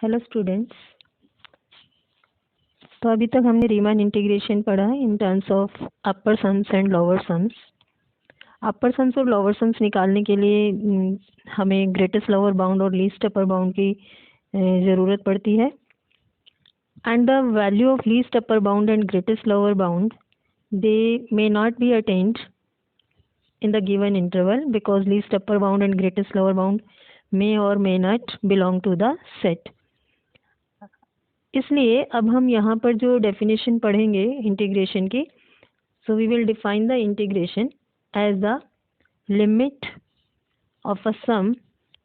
Hello students. तो अभी तक हमने रीमान इंटीग्रेशन पढ़ा in terms of upper sums and lower sums. Upper sums और लोअर सम्स निकालने के लिए हमें ग्रेटेस्ट लोअर बाउंड और लीस्ट अपर बाउंड की ज़रूरत पड़ती है। And the value of least upper bound and greatest lower bound they may not be attend in the given interval because least upper bound and greatest lower bound may or may not belong to the set. इसलिए अब हम यहाँ पर जो definition पढ़ेंगे integration की, so we will define the integration as the limit of a sum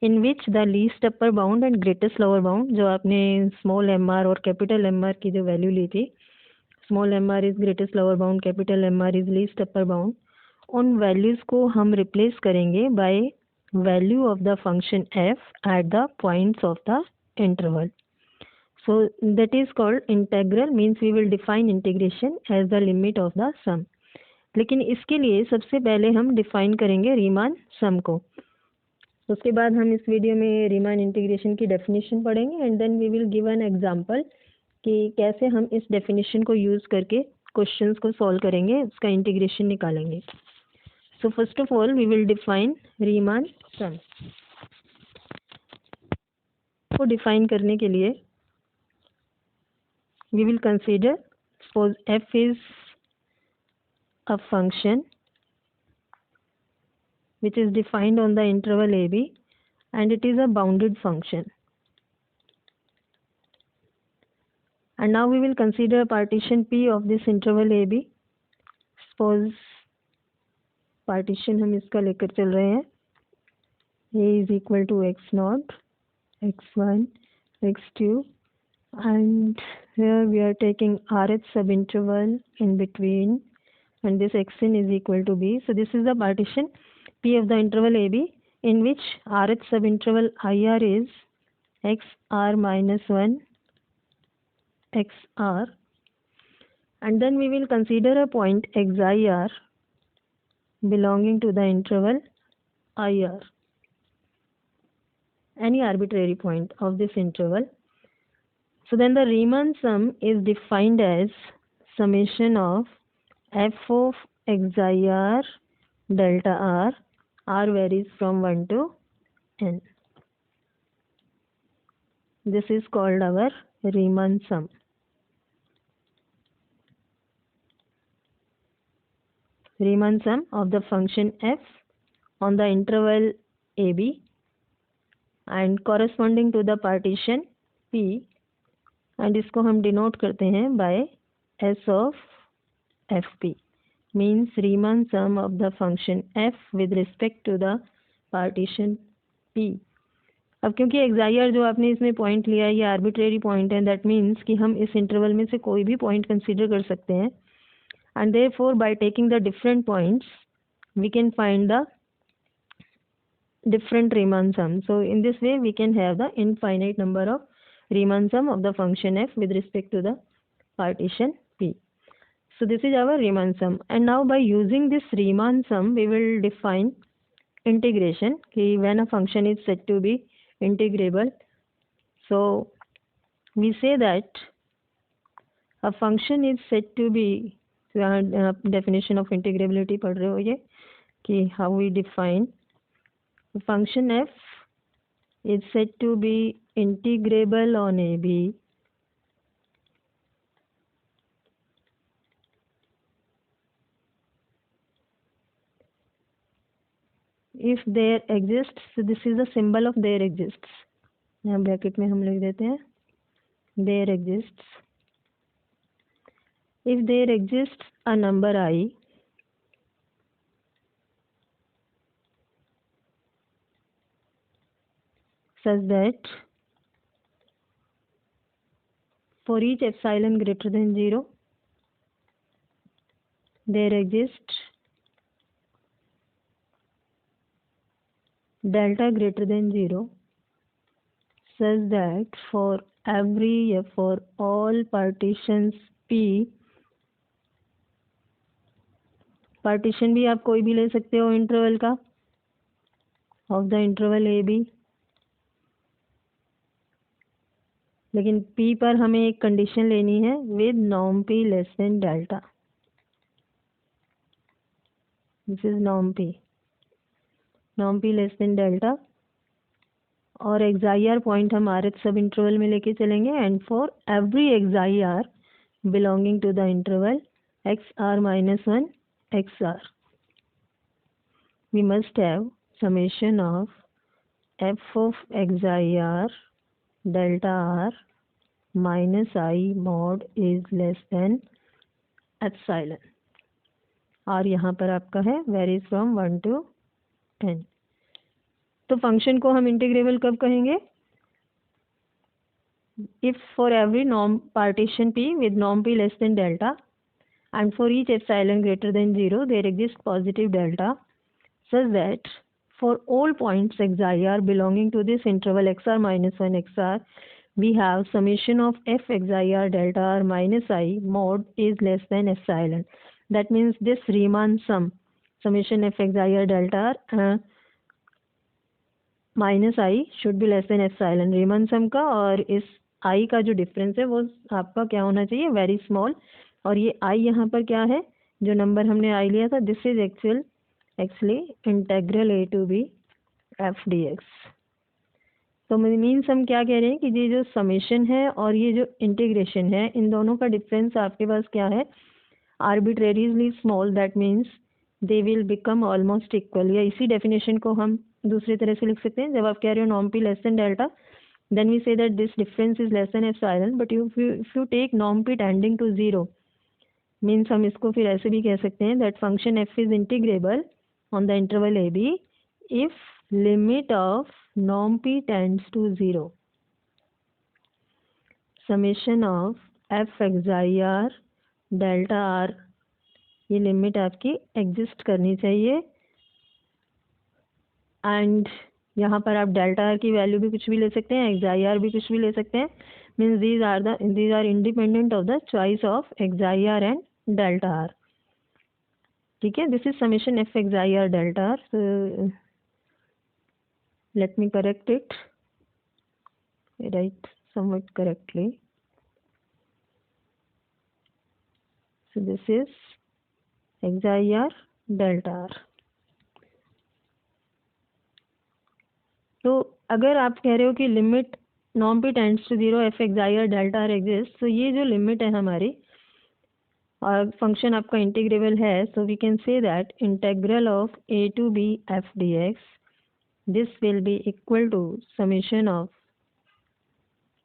in which the least upper bound and greatest lower bound, जो आपने स्मॉल एम आर और कैपिटल एम आर की जो वैल्यू ली थी, small M R is greatest lower bound, capital M R is least upper bound, उन values को हम रिप्लेस करेंगे by value of the function F at the points of the interval. So that is called integral, means we will define integration as the limit of the sum. लेकिन इसके लिए सबसे पहले हम डिफाइन करेंगे रीमान सम को. उसके बाद हम इस वीडियो में रीमान इंटीग्रेशन की डेफिनेशन पढ़ेंगे and then we will give an example कि कैसे हम इस डेफिनेशन को यूज़ करके क्वेश्चंस को सॉल्व करेंगे, उसका इंटीग्रेशन निकालेंगे. So first of all we will define Riemann sum. को डिफाइन करने के लिए we will consider, suppose f is a function which is defined on the interval ab and it is a bounded function. And now we will consider a partition p of this interval ab. Suppose partition हम इसका लेकर चल रहे हैं, a is equal to x0, x1, x2, and here we are taking rth subinterval in between, and this xn is equal to b. So this is the partition p of the interval ab in which rth subinterval ir is xr minus 1 xr, and then we will consider a point xir belonging to the interval ir, any arbitrary point of this interval. So then the Riemann sum is defined as summation of f of xir delta r varies from 1 to n. This is called our Riemann sum. Riemann sum of the function f on the interval ab and corresponding to the partition p, and इसको हम denote करते हैं bye s of fp, means Riemann sum of the function f with respect to the partition p. अब क्योंकि एक्साइर जो आपने इसमें point लिया है ये आर्बिट्रेरी पॉइंट है, दैट मीन्स कि हम इस इंटरवल में से कोई भी पॉइंट कंसीडर कर सकते हैं, and therefore by taking the different points we can find the different Riemann sum. So in this way we can have the infinite number of Riemann sum of the function f with respect to the partition p. So this is our Riemann sum, and now by using this Riemann sum we will define integration कि when a function is said to be integrable. So we say that a function is said to be, definition of integrability पढ़ रहे हो ये कि how we define a function f is said to be integrable on ab if there exists, so this is the symbol of there exists, यहाँ bracket में हम लिख देते हैं there exists, if there exists a number I such that for each epsilon greater than 0 there exists delta greater than 0 such that for all partitions p, partition भी आप कोई भी ले सकते हो इंटरवल का, of the interval A B, लेकिन p पर हमें एक कंडीशन लेनी है with norm p less than delta. This is norm p less than delta. और XIR पॉइंट हम RH सब इंटरवल में लेके चलेंगे. And for every XIR belonging to the interval XR minus 1 XR, we must have summation of f of XIR delta R minus I mod is less than epsilon. R यहाँ पर आपका है varies from 1 to n. तो function को हम integrable कब कहेंगे? If for every norm partition P with norm P less than delta and for each epsilon greater than 0 there exists positive delta such that for all points XIR belonging to this interval XR minus 1 XR we have summation of f XIR delta R minus I mod is less than epsilon. That means this Riemann sum summation f XIR delta R minus I should be less than epsilon. Riemann sum का और इस आई का जो difference है वो आपका क्या होना चाहिए? Very small. और ये आई यहाँ पर क्या है? जो नंबर हमने आई लिया था this is actually integral A to B F D X. तो मीन्स हम क्या कह रहे हैं कि ये जो समेशन है और ये जो इंटीग्रेशन है इन दोनों का डिफरेंस आपके पास क्या है? Arbitrarily small. That means they will become almost equal. या इसी डेफिनेशन को हम दूसरी तरह से लिख सकते हैं. जब आप कह रहे हो norm P less than delta then we say that this difference is less than epsilon. But if you take norm P tending to 0 means हम इसको फिर ऐसे भी कह सकते हैं that function F is integrable on the interval A B if limit of norm P tends to 0 summation of F XIR delta R. ये limit आपकी एग्जिस्ट करनी चाहिए. एंड यहाँ पर आप डेल्टा आर की वैल्यू भी कुछ भी ले सकते हैं, XIR भी कुछ भी ले सकते हैं. Means these are independent of the choice of XIR and delta R. ठीक है. This is summation F XIR delta R. Let me correct it. Right somewhat correctly. So this is XIR delta R. तो अगर आप कह रहे हो कि limit norm P tends to 0 F XIR delta R exist, तो ये जो लिमिट है हमारी और फंक्शन आपका इंटीग्रेबल है, so we can say that integral of A to B F D X this will be equal to summation of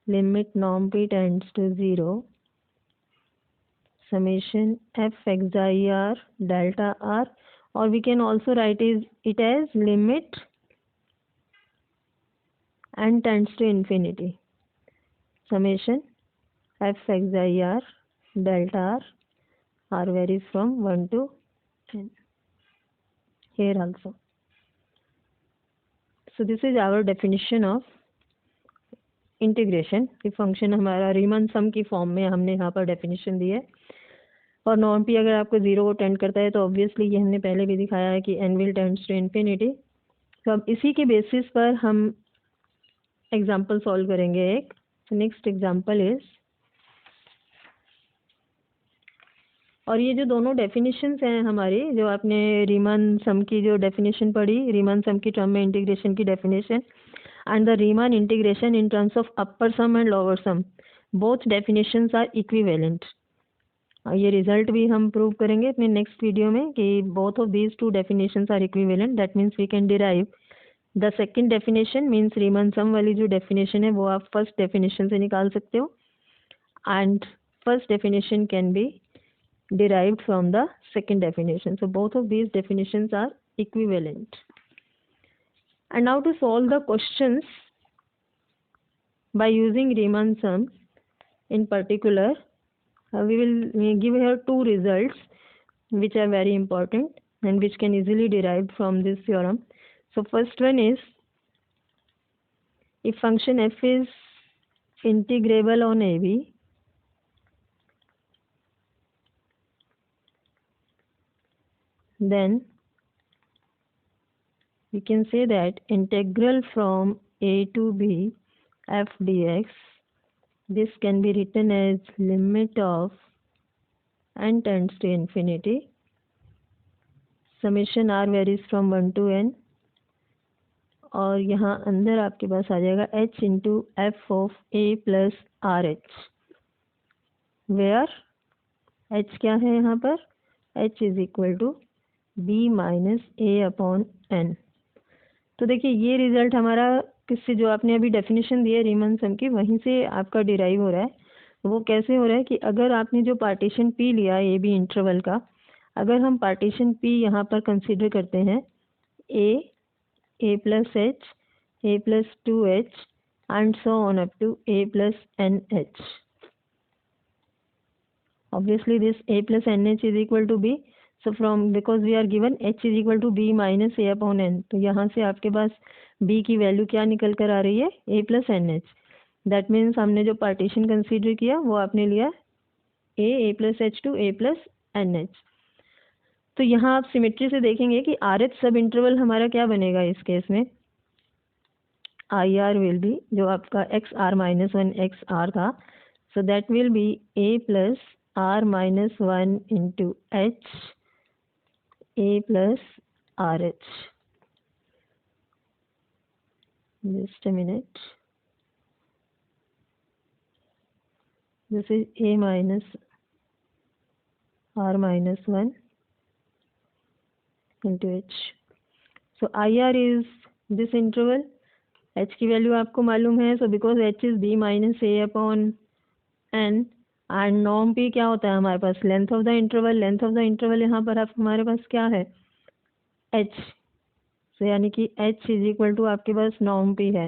limit norm P tends to 0 summation f XIR delta R, or we can also write it as limit n tends to infinity summation f XIR delta R varies from 1 to n here also. So this is our definition of integration. कि function हमारा रीमन सम की form में हमने यहाँ पर definition दी है. और norm P अगर आपको 0 को टेंड करता है तो ऑब्वियसली ये हमने पहले भी दिखाया है कि n will tends to infinity. तो अब इसी के बेसिस पर हम एग्जांपल सॉल्व करेंगे एक. नेक्स्ट एग्जांपल इज, और ये जो दोनों डेफिनेशंस हैं हमारी, जो आपने रीमन सम की जो डेफिनेशन पढ़ी, रीमन सम की टर्म में इंटीग्रेशन की definition and the Riemann integration in terms of upper sum and lower sum, both definitions are equivalent. ये रिजल्ट भी हम प्रूव करेंगे अपने नेक्स्ट वीडियो में कि both of these two definitions are equivalent. That means we can derive the second definition, means Riemann sum वाली जो definition है वो आप first definition से निकाल सकते हो, and first definition can be derived from the second definition. So both of these definitions are equivalent. And now to solve the questions by using Riemann sum in particular, we will give here two results which are very important and which can easily derive from this theorem. So first one is, if function f is integrable on AB, then we can say that integral from a to b f dx this can be written as limit of n tends to infinity, summation r varies from 1 to n, और यहाँ अंदर आपके पास आ जाएगा h into F of a plus are H, where h क्या है यहाँ पर, h is equal to b minus a upon n। तो देखिए ये रिजल्ट हमारा किससे, जो आपने अभी डेफिनेशन दी है रीमन सम की, वहीं से आपका डिराइव हो रहा है। वो कैसे हो रहा है कि अगर आपने जो पार्टीशन P लिया ए बी इंटरवल का, अगर हम पार्टीशन P यहाँ पर कंसीडर करते हैं a plus H, a plus 2h and so on up to a plus nh. Obviously this a plus nh is equal to b. So from, because we are given h is equal to b minus a upon n, तो यहाँ से आपके पास b की value क्या निकल कर आ रही है, a plus nh. That means हमने जो पार्टीशन कंसीडर किया वो आपने लिया a plus h to a plus nh. तो यहाँ आप सिमेट्री से देखेंगे कि rh सब इंटरवल हमारा क्या बनेगा इस केस में, IR will be जो आपका XR minus 1 XR था, so that will be A plus R minus 1 into H A plus RH. Just a minute. This is A minus R minus 1 into H. So IR is this interval. H की value आपको मालूम है, so because H is B minus A upon N, and norm P क्या होता है हमारे पास, length of the interval. Length of the interval यहाँ पर आप हमारे पास क्या है, H, सो यानी कि H इज इक्वल टू आपके पास नॉर्म P है,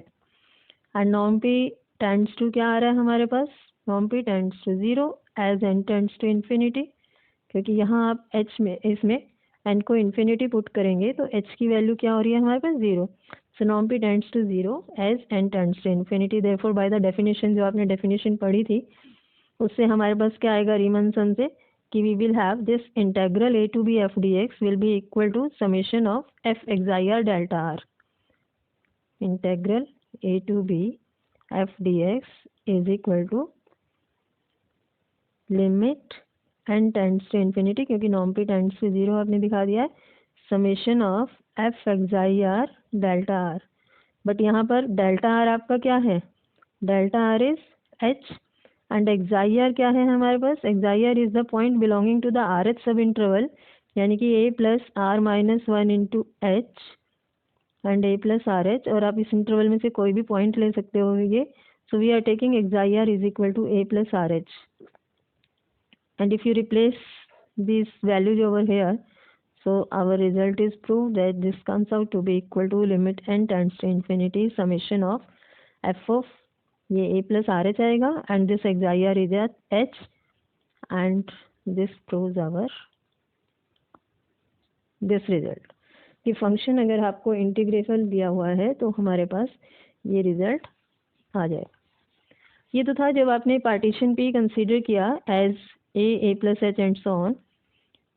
and norm P tends to क्या आ रहा है हमारे पास, norm P tends to 0 as n tends to infinity, क्योंकि यहाँ आप H में इसमें n को इन्फिनिटी पुट करेंगे तो H की वैल्यू क्या हो रही है हमारे पास, 0। So norm P tends to 0 as n tends to infinity. Therefore by the definition, जो आपने definition पढ़ी थी उससे हमारे पास क्या आएगा रीमन सम से, कि we will have this integral a to b f dx will be equal to summation of f xi r delta r. Integral a to b f dx is equal to limit n tends to infinity, क्योंकि norm P tends to 0 आपने दिखा दिया है, summation of f xi r delta r. But यहाँ पर delta r आपका क्या है, delta r is h and xi are क्या है हमारे पास, xi are is the point belonging to the r H sub interval, यानी कि a plus r minus 1 into h and a plus are h, और आप इस इंटरवल में से कोई भी पॉइंट ले सकते हो ये। So we are taking xi are is equal to a plus are H, and if you replace this values over here, so our result is proved that this comes out to be equal to limit n tends to infinity summation of f of ये a plus r h आएगा and this xi r is at h, and this proves our this result कि function अगर आपको integration दिया हुआ है तो हमारे पास ये रिजल्ट आ जाएगा। ये तो था जब आपने पार्टीशन P कंसीडर किया as a plus h and so on.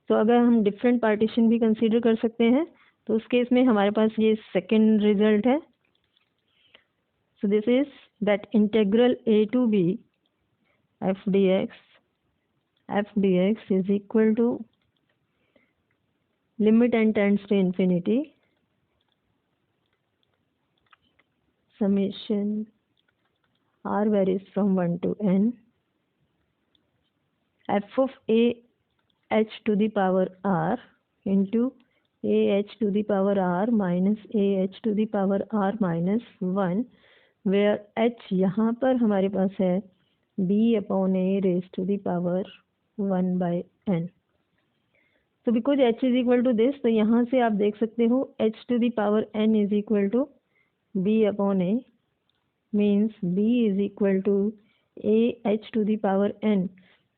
तो अगर हम डिफरेंट पार्टीशन भी कंसीडर कर सकते हैं तो उस केस में हमारे पास ये सेकंड रिजल्ट है। So this is that integral a to b f dx is equal to limit n tends to infinity summation r varies from 1 to n f of a h to the power r into a h to the power r minus a h to the power r minus 1, where h यहाँ पर हमारे पास है b upon a raised to the power 1 by n. So because h is equal to this, तो यहाँ से आप देख सकते हो h to the power n is equal to b upon a, means b is equal to a h to the power n.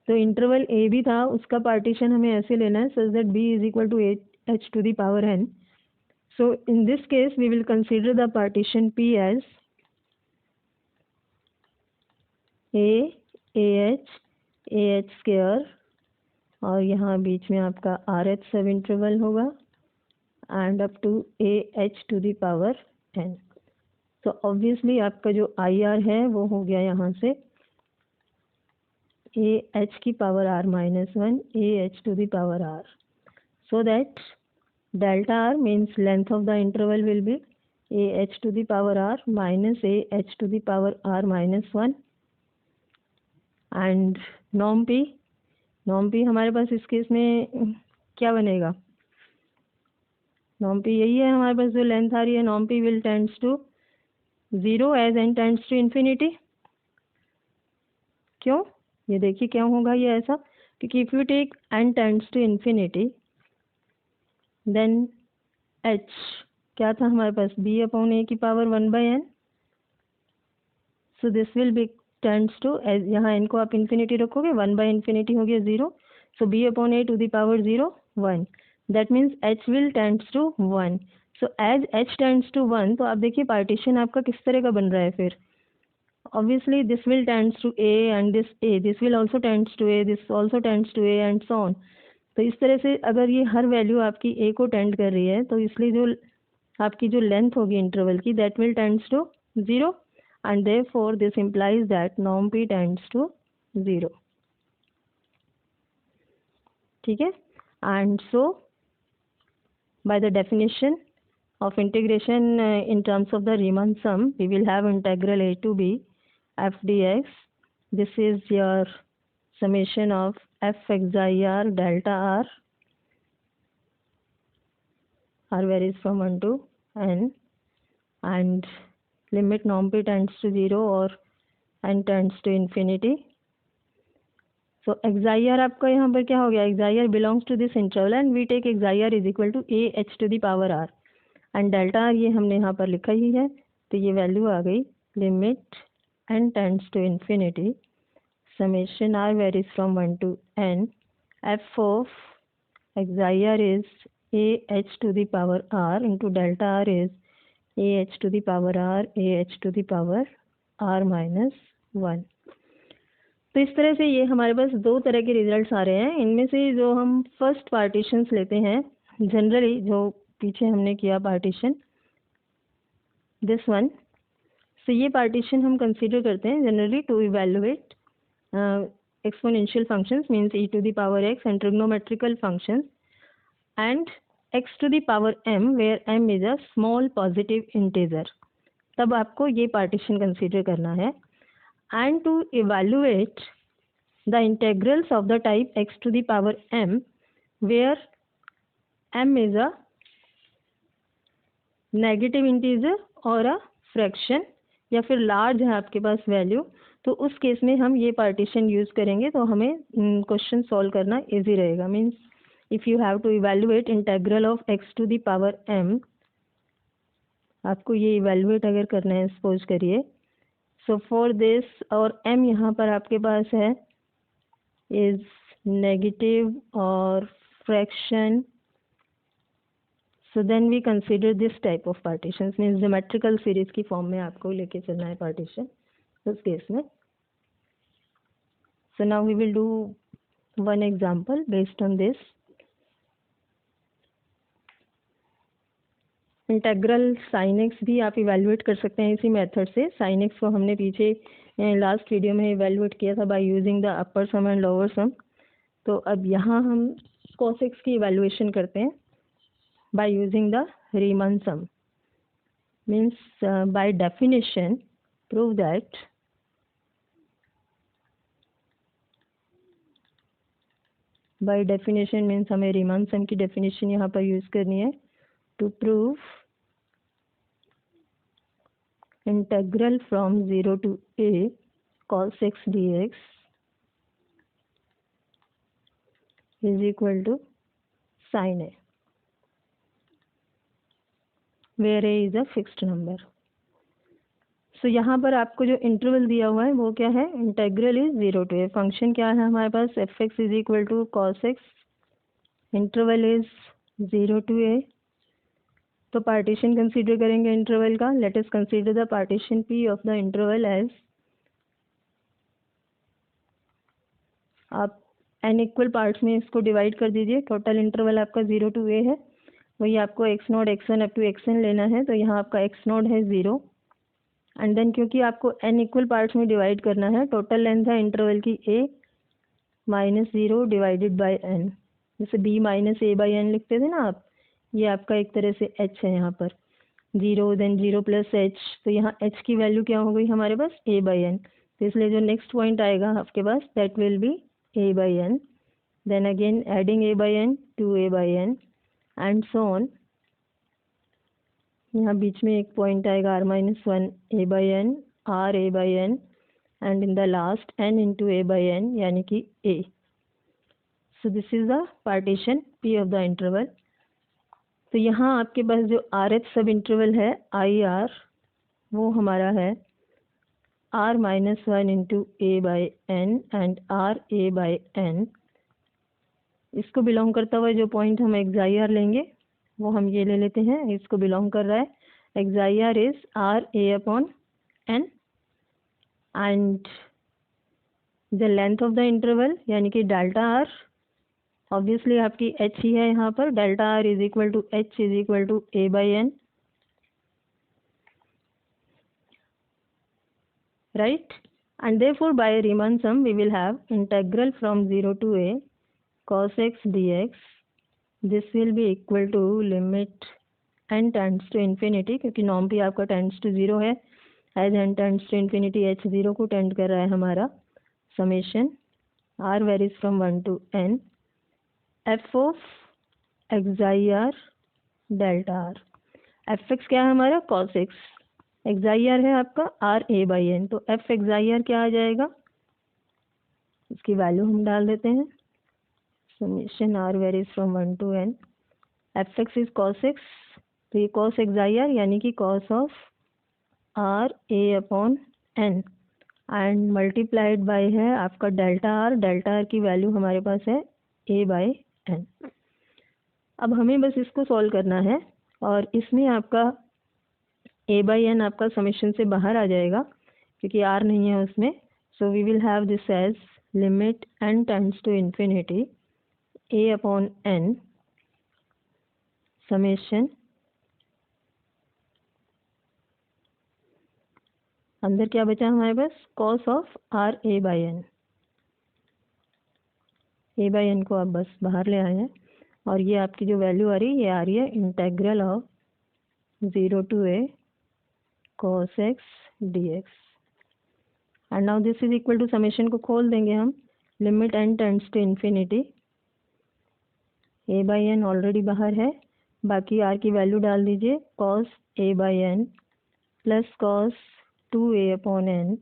तो interval A भी था, उसका पार्टीशन हमें ऐसे लेना है such that B is equal to H to the power N. So in this case we will consider the partition P as A H square, और यहाँ बीच में आपका आर एच सब इंटरवल होगा and up to A H to the power N. तो obviously आपका जो I R है वो हो गया यहाँ से ए एच की power R minus 1 A H to the power R. So that delta r means length of the interval will be a h to the power r minus a h to the power r minus 1. And norm p हमारे पास इस case में क्या बनेगा? norm p यही है हमारे पास जो length आ रही है. norm p will tends to 0 as n tends to infinity. क्यों? ये देखिए क्या होगा ये ऐसा, क्योंकि if you take n tends to infinity then h क्या था हमारे पास? b अपॉन a की power 1/n. So this will be tends to, यहाँ n को आप इन्फिनिटी रखोगे 1/infinity हो गया 0. So b upon a to the power 0 1. That means h will tends to 1. So as h tends to 1, तो आप देखिए पार्टीशन आपका किस तरह का बन रहा है फिर. Obviously this will tends to a and this will also tends to a, this also tends to a and so on. तो इस तरह से अगर ये हर वैल्यू आपकी a को टेंड कर रही है तो इसलिए जो आपकी जो लेंथ होगी इंटरवल की that will tends to 0 and therefore this implies that norm p tends to 0. ठीक है. and so by the definition of integration in terms of the Riemann sum, we will have integral a to b f dx. This is your summation of f xi r delta r varies from 1 to n and limit norm p tends to 0 or n tends to infinity. So xi r आपका यहाँ पर क्या हो गया? xi r belongs to this interval and we take xi r is equal to a h to the power r and delta r ये हमने यहाँ पर लिखा ही है. तो ये वैल्यू आ गई limit n tends to infinity summation r varies from 1 to n f of xi r is a h to the power r into delta r is a h to the power r a h to the power r minus 1. तो इस तरह से ये हमारे पास दो तरह के results आ रहे हैं. इनमें से जो हम फर्स्ट पार्टीशंस लेते हैं जनरली, जो पीछे हमने किया पार्टीशन दिस वन, सो ये पार्टीशन हम कंसीडर करते हैं generally to evaluate exponential functions means e to the power x and trigonometrical functions and x to the power m where m is a small positive integer. तब आपको ये partition consider करना है. and to evaluate the integrals of the type x to the power m where m is a negative integer और a fraction या फिर large है आपके पास वैल्यू, तो उस केस में हम ये पार्टीशन यूज़ करेंगे तो हमें क्वेश्चन सॉल्व करना इजी रहेगा. Means if you have to evaluate integral of x to the power m, आपको ये इवेल्युएट अगर करना है सपोज करिए. सो फॉर दिस, और m यहाँ पर आपके पास है इज नेगेटिव और fraction. So then we consider this type of partition means geometrical series की फॉर्म में आपको लेके चलना है पार्टीशन उस केस में. So now we will do one example based on this. Integral sine x भी आप इवेल्युएट कर सकते हैं इसी मेथड से. साइन एक्स को हमने पीछे लास्ट वीडियो में इवेल्युएट किया था by using the upper sum and lower sum. तो अब यहाँ हम कॉस एक्स की इवेल्युएशन करते हैं by using the Riemann sum. Means by definition prove that by definition means हमें रीमन सम की डेफिनेशन यहाँ पर यूज़ करनी है. To prove integral from 0 to a cos x dx is equal to sin a, where a is a fixed number. So यहाँ पर आपको जो इंटरवल दिया हुआ है वो क्या है? Integral is 0 to a. Function क्या है हमारे पास? F x is equal to cos x. Interval is 0 to a. तो पार्टीशन कंसीडर करेंगे इंटरवल का. Let us consider the partition p of the interval as, आप n इक्वल पार्ट्स में इसको डिवाइड कर दीजिए. टोटल इंटरवल आपका 0 to a है, वही आपको x0 x1 up to xn लेना है. तो यहाँ आपका x0 है 0 एंड देन क्योंकि आपको n इक्वल पार्ट्स में डिवाइड करना है, टोटल लेंथ है इंटरवल की a minus 0 divided by n, जैसे b minus A by N लिखते थे ना आप, ये आपका एक तरह से h है यहाँ पर, 0 देन 0 प्लस h, तो यहाँ h की वैल्यू क्या हो गई हमारे पास a बाई एन, तो इसलिए जो नेक्स्ट पॉइंट आएगा आपके पास that will be a by n, then again adding a by n to a by N and so on. यहाँ बीच में एक पॉइंट आएगा r minus 1 a by n, r a by N and in the last n into a by n यानी कि a। So this is the partition p of the interval. तो यहाँ आपके पास जो rth सब इंटरवल है I R, वो हमारा है r minus 1 into a by N and r a by N. इसको बिलोंग करता हुआ जो पॉइंट हम एक्साई लेंगे वो हम ये ले लेते हैं, इसको बिलोंग कर रहा है, x i are is r a upon n and the length of the interval यानी कि डेल्टा आर, ऑब्वियसली आपकी h ही है यहाँ पर, delta r is equal to h is equal to a by n, right? And therefore by Riemann sum we will have integral from 0 to a cos x dx. This will be equal to limit n tends to infinity, क्योंकि norm भी आपका tends to 0 है, as n tends to infinity h 0 को tend कर रहा है हमारा, summation r varies from 1 to n f of xi r delta r। fx क्या है हमारा cos x, एक्साई आर है आपका आर ए बाई एन, तो एफ एक्साई आर क्या आ जाएगा, इसकी वैल्यू हम डाल देते हैं, summation R varies from 1 to n, F x is cos X, तो ये कॉस एक्साई आर यानी कि cos of R A upon N and multiplied by है आपका डेल्टा आर, डेल्टा आर की वैल्यू हमारे पास है ए बाई एन। अब हमें बस इसको सॉल्व करना है और इसमें आपका a बाई एन आपका समेशन से बाहर आ जाएगा क्योंकि r नहीं है उसमें, so we will have this as limit n tends to infinity a upon n summation, अंदर क्या बचा हमारे पास cos of r a by N, a by N को आप बस बाहर ले आए हैं और ये आपकी जो वैल्यू आ रही है ये आ रही है इंटेग्रल ऑफ 0 टू a cos x dx and now this is equal to summation को खोल देंगे हम, limit n tends to infinity, a by N already बाहर है, बाकी r की वैल्यू डाल दीजिए cos a by N plus cos 2a upon n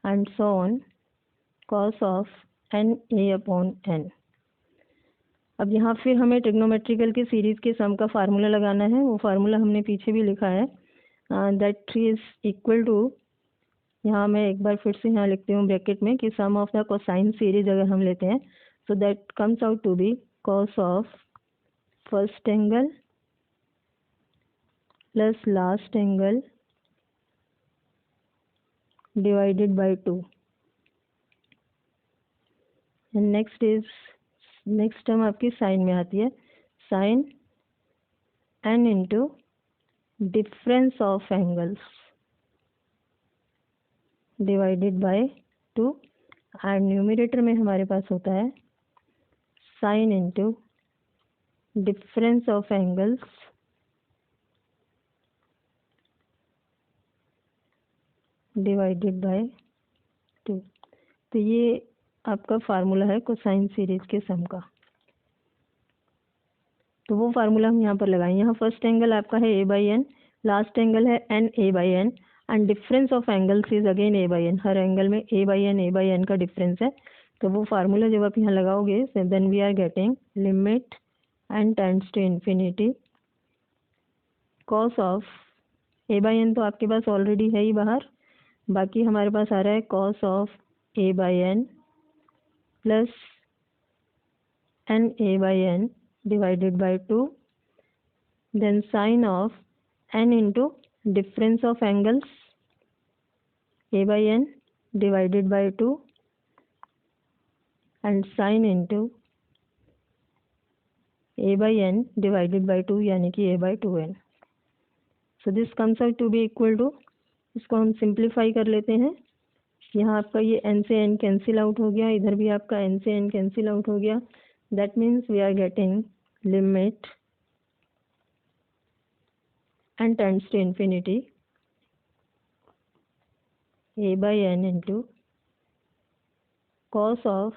and so on cos of n a upon n। अब यहाँ फिर हमें ट्रिग्नोमेट्रिकल के सीरीज के सम का फार्मूला लगाना है, वो फार्मूला हमने पीछे भी लिखा है, दैट इज इक्वल टू, यहाँ मैं एक बार फिर से यहाँ लिखती हूँ ब्रैकेट में कि sum of the cosine series अगर हम लेते हैं so that comes out to be cos of first angle plus last angle divided by 2 and next term आपकी साइन में आती है, sine n into difference of angles divided by 2 and numerator में हमारे पास होता है sine into difference of angles divided by 2। तो ये आपका फार्मूला है कोसाइन सीरीज के सम का, तो वो फार्मूला हम यहाँ पर लगाएंगे। यहाँ फर्स्ट एंगल आपका है a by N, last angle है n a by N and difference of angles is again a by N, हर एंगल में a बाई एन का डिफरेंस है, तो वो फार्मूला जब आप यहाँ लगाओगे then we are getting limit n tends to infinity cos of a by N, तो आपके पास ऑलरेडी है ही बाहर, बाकी हमारे पास आ रहा है cos of a by N plus n a by N divided by 2, then sine of n into difference of angles a by n divided by 2 and sine into a by n divided by 2 यानी कि a by 2n। So this comes out to be equal to, इसको हम simplify कर लेते हैं, यहाँ आपका ये n से n कैंसिल आउट हो गया, इधर भी आपका n से n कैंसिल आउट हो गया. That means we are getting limit n tends to infinity a by n into cos of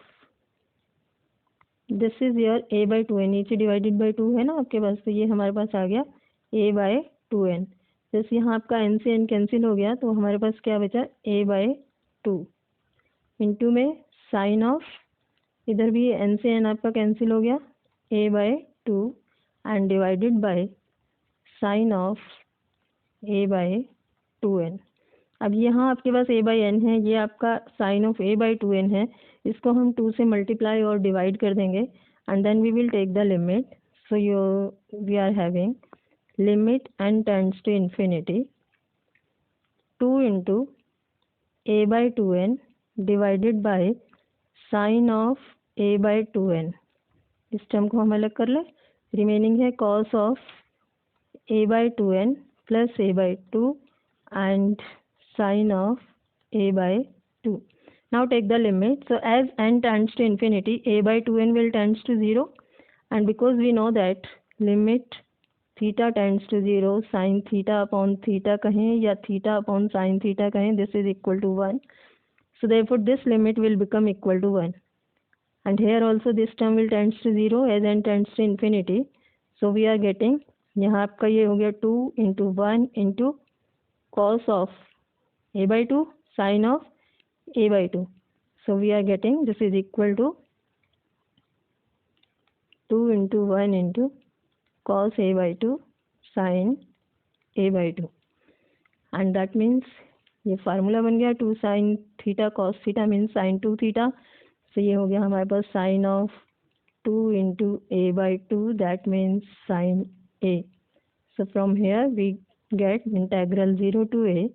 this is your a by 2n, नीचे डिवाइडेड बाई 2 है ना आपके पास, तो ये हमारे पास आ गया a by 2n. जैसे यहाँ आपका n से n कैंसिल हो गया तो हमारे पास क्या बचा, a by 2 इंटू में साइन ऑफ, इधर भी n से n आपका कैंसिल हो गया, a by 2 and divided by sine of a by 2n. अब यहाँ आपके पास a by n है, ये आपका sign of a by 2n है, इसको हम 2 से मल्टीप्लाई और डिवाइड कर देंगे and then we will take the limit. So we are having limit n tends to infinity 2 into a by 2n divided by sine of a by 2n. इस term को हम अलग कर लें, रिमेनिंग है cos of a by 2n plus a by 2 and sine of a by 2. Now take the limit. So as n tends to infinity, a by 2n will tends to 0, and because we know that limit theta tends to 0, sin theta upon theta कहें या theta upon sin theta कहें, this is equal to 1. So therefore this limit will become equal to 1. And here also this term will tends to 0 as n tends to infinity. So we are getting, यहाँ आपका ये हो गया 2 into 1 into cos of a by 2 sin of a by 2. So we are getting this is equal to 2 into 1 into cos a by 2 sin a by 2. And that means ये formula बन गया 2 sin theta cos theta means sin 2 theta. So ये हो गया हमारे पास sin of 2 into a by 2, that means sin a. So from here we get integral 0 to a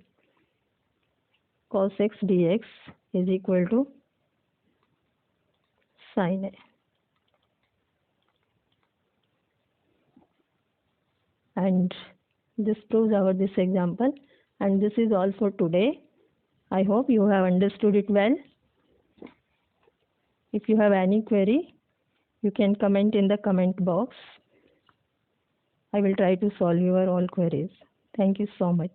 cos x dx is equal to sin a. And this proves our this example, and this is all for today. I hope you have understood it well. If you have any query, you can comment in the comment box. I will try to solve your all queries. Thank you so much.